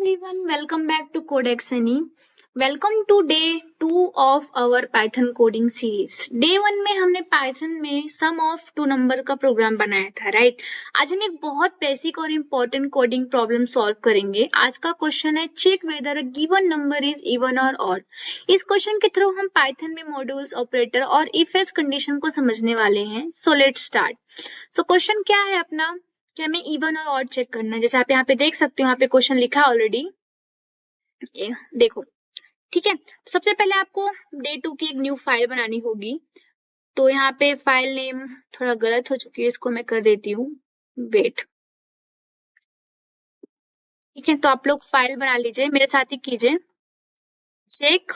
everyone, welcome back to Codex Any. Welcome to day 2 of our Python coding series. Day 1 में हमने Python में sum of two number का programme बनाया था, right? आज हम एक बहुत बेसिक और इम्पोर्टेंट कोडिंग प्रॉब्लम सॉल्व करेंगे. आज का क्वेश्चन है check whether a given number is even और ऑड. इस क्वेश्चन के थ्रू हम Python में मॉड्यूल्स, ऑपरेटर और इफ एल्स कंडीशन को समझने वाले हैं. So let's start. So question क्या है अपना कि हमें इवन और ऑड चेक करना है. जैसे आप यहाँ पे देख सकते हो, यहाँ पे क्वेश्चन लिखा है ऑलरेडी, देखो. ठीक है, सबसे पहले आपको डे 2 की एक न्यू फाइल बनानी होगी. तो यहाँ पे फाइल नेम थोड़ा गलत हो चुकी है, इसको मैं कर देती हूँ वेट. ठीक है, तो आप लोग फाइल बना लीजिए, मेरे साथ ही कीजिए. Check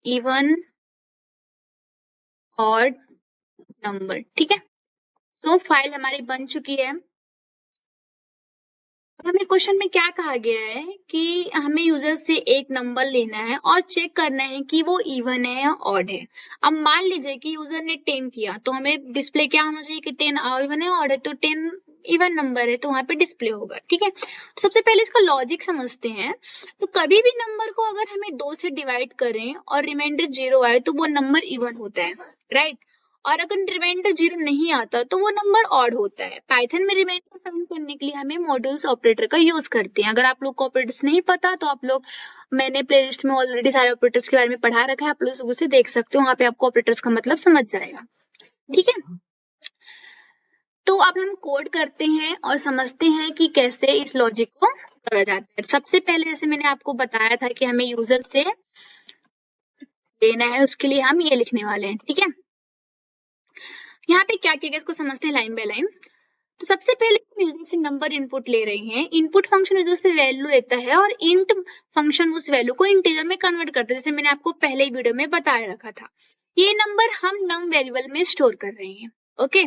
even odd number. ठीक है, सो फाइल हमारी बन चुकी है. हमें क्वेश्चन में क्या कहा गया है कि हमें यूजर से एक नंबर लेना है और चेक करना है कि वो इवन है या ऑड है. अब मान लीजिए कि यूजर ने 10 किया, तो हमें डिस्प्ले क्या होना चाहिए कि 10 इवन है ऑड है, तो 10 इवन नंबर है तो वहां पे डिस्प्ले होगा. ठीक है, तो सबसे पहले इसका लॉजिक समझते हैं. तो कभी भी नंबर को अगर हमें 2 से डिवाइड करें और रिमाइंडर 0 आए तो वो नंबर इवन होता है, राइट? और अगर रिमाइंडर 0 नहीं आता तो वो नंबर ऑड होता है. पाइथन में रिमाइंडर फाइंड करने के लिए हमें मॉड्यूल्स ऑपरेटर का यूज करते हैं. अगर आप लोग को ऑपरेटर्स नहीं पता तो आप लोग, मैंने प्लेलिस्ट में ऑलरेडी सारे ऑपरेटर्स के बारे में पढ़ा रखा है, आप लोग उसे देख सकते हो, वहां पे आपको ऑपरेटर्स का मतलब समझ जाएगा. ठीक है, तो अब हम कोड करते हैं और समझते हैं कि कैसे इस लॉजिक को करा जाता है. सबसे पहले जैसे मैंने आपको बताया था कि हमें यूजर से लेना है, उसके लिए हम ये लिखने वाले हैं. ठीक है, यहाँ पे क्या किया गया इसको समझते हैं लाइन बाय लाइन. तो सबसे पहले हम यूजर से नंबर इनपुट ले रहे हैं. इनपुट फंक्शन यूजर से वैल्यू लेता है और इंट फंक्शन उस वैल्यू को इंटीजर में कन्वर्ट करता है, जैसे मैंने आपको पहले ही वीडियो में बताया रखा था. ये नंबर हम नम वेरिएबल में स्टोर कर रहे हैं. ओके,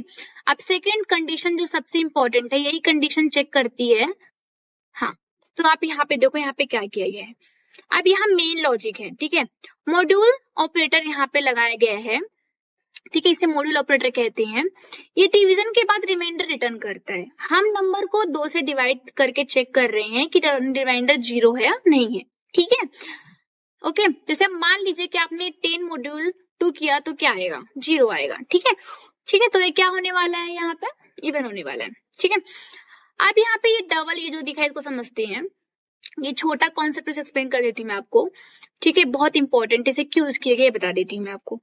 अब सेकेंड कंडीशन जो सबसे इंपॉर्टेंट है, यही कंडीशन चेक करती है. हाँ, तो आप यहाँ पे देखो, यहाँ पे क्या किया गया है. अब यहाँ मेन लॉजिक है. ठीक है, मॉड्यूल ऑपरेटर यहाँ पे लगाया गया है. ठीक है, इसे मॉड्यूल ऑपरेटर कहते हैं. ये डिवीजन के बाद रिमाइंडर रिटर्न करता है. हम नंबर को 2 से डिवाइड करके चेक कर रहे हैं कि रिमाइंडर 0 है या नहीं है. ठीक है, ओके. जैसे मान लीजिए कि आपने 10 मॉड्यूल 2 किया तो क्या आएगा, 0 आएगा. ठीक है, ठीक है, तो ये क्या होने वाला है, यहाँ पे इवन होने वाला है. ठीक है, अब यहाँ पे ये डबल, ये जो दिखा है इसको समझते हैं. ये छोटा कॉन्सेप्ट इसे एक्सप्लेन कर देती हूँ मैं आपको. ठीक है, बहुत इंपॉर्टेंट, इसे क्यों यूज किया गया ये बता देती हूँ मैं आपको.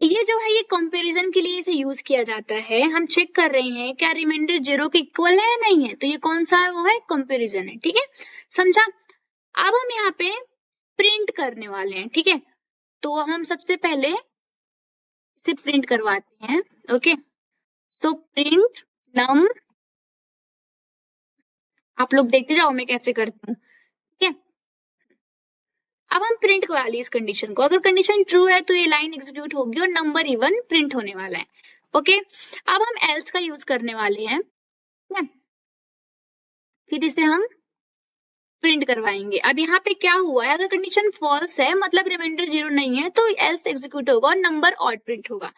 ये जो है ये कंपैरिजन के लिए इसे यूज किया जाता है. हम चेक कर रहे हैं क्या रिमाइंडर 0 के इक्वल है या नहीं है, तो ये कौन सा है, वो है कंपैरिजन है. ठीक है, समझा. अब हम यहाँ पे प्रिंट करने वाले हैं. ठीक है, तो हम सबसे पहले इसे प्रिंट करवाते हैं. ओके, सो प्रिंट नम, आप लोग देखते जाओ मैं कैसे करती हूँ. ठीक है, अब हम प्रिंट करवा ली इस कंडीशन को. अगर कंडीशन ट्रू है तो ये लाइन एग्जीक्यूट होगी और नंबर इवन प्रिंट होने वाला है. ओके, अब हम एल्स का यूज करने वाले हैं. फिर इसे हम प्रिंट करवाएंगे. अब यहाँ पे क्या हुआ है, अगर कंडीशन फॉल्स है मतलब रिमाइंडर 0 नहीं है तो एल्स एग्जीक्यूट होगा और नंबर ऑड प्रिंट होगा.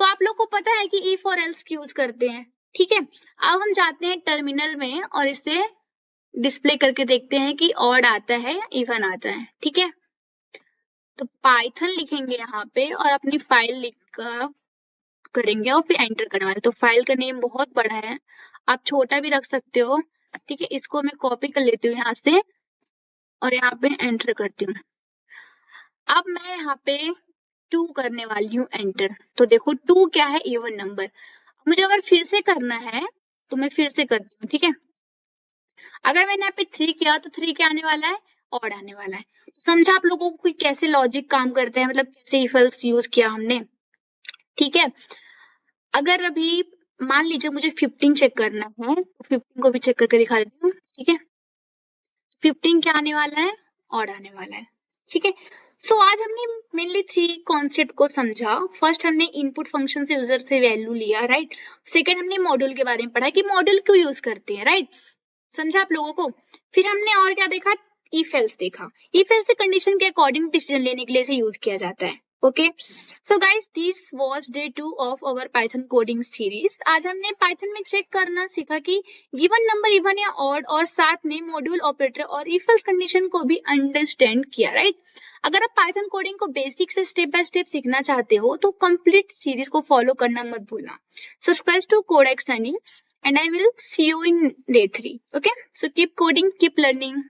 तो आप लोग को पता है कि इफ और एल्स की यूज करते हैं. ठीक है, अब हम जाते हैं टर्मिनल में और इसे डिस्प्ले करके देखते हैं कि ऑड आता है या इवन आता है. ठीक है, तो पाइथन लिखेंगे यहाँ पे और अपनी फाइल लिख करेंगे और फिर एंटर करने वाले. तो फाइल का नेम बहुत बड़ा है, आप छोटा भी रख सकते हो. ठीक है, इसको मैं कॉपी कर लेती हूँ यहाँ से और यहाँ पे एंटर करती हूँ. अब मैं यहाँ पे 2 करने वाली हूँ एंटर. तो देखो 2 क्या है, इवन नंबर. मुझे अगर फिर से करना है तो मैं फिर से करती हूँ. ठीक है, अगर मैंने यहाँ पे 3 किया तो 3 क्या आने वाला है, ऑड आने वाला है. तो समझा आप लोगों को कैसे लॉजिक काम करते हैं, मतलब कैसे इफ एल्स यूज किया हमने. ठीक है, अगर अभी मान लीजिए मुझे 15 चेक करना है तो 15 को भी चेक करके दिखा देती हूँ. ठीक है, 15 क्या आने वाला है, ऑड आने वाला है. ठीक है, सो आज हमने मेनली 3 कॉन्सेप्ट को समझा. फर्स्ट हमने इनपुट फंक्शन से यूजर से वैल्यू लिया, राइट. सेकंड हमने मॉड्यूल के बारे में पढ़ा कि मॉड्यूल क्यों यूज करते हैं, राइट. समझा आप लोगों को. फिर हमने और क्या देखा, इफ एल्स देखा. इफ एल्स से कंडीशन के अकॉर्डिंग डिसीजन लेने के लिए इसे यूज किया जाता है. Okay so guys this was day 2 of our Python coding series. आज हमने पाइथन में चेक करना सीखा कि गिवन नंबर इवन या ऑड, और साथ में मॉड्यूल ऑपरेटर और इफ एल्स कंडीशन को भी अंडरस्टैंड किया, राइट। अगर आप पाइथन कोडिंग को बेसिक से स्टेप बाय स्टेप सीखना चाहते हो तो कंप्लीट सीरीज को फॉलो करना मत भूलना। Subscribe to Codex Sunny and I will see you in day 3. Okay, so keep coding, keep learning.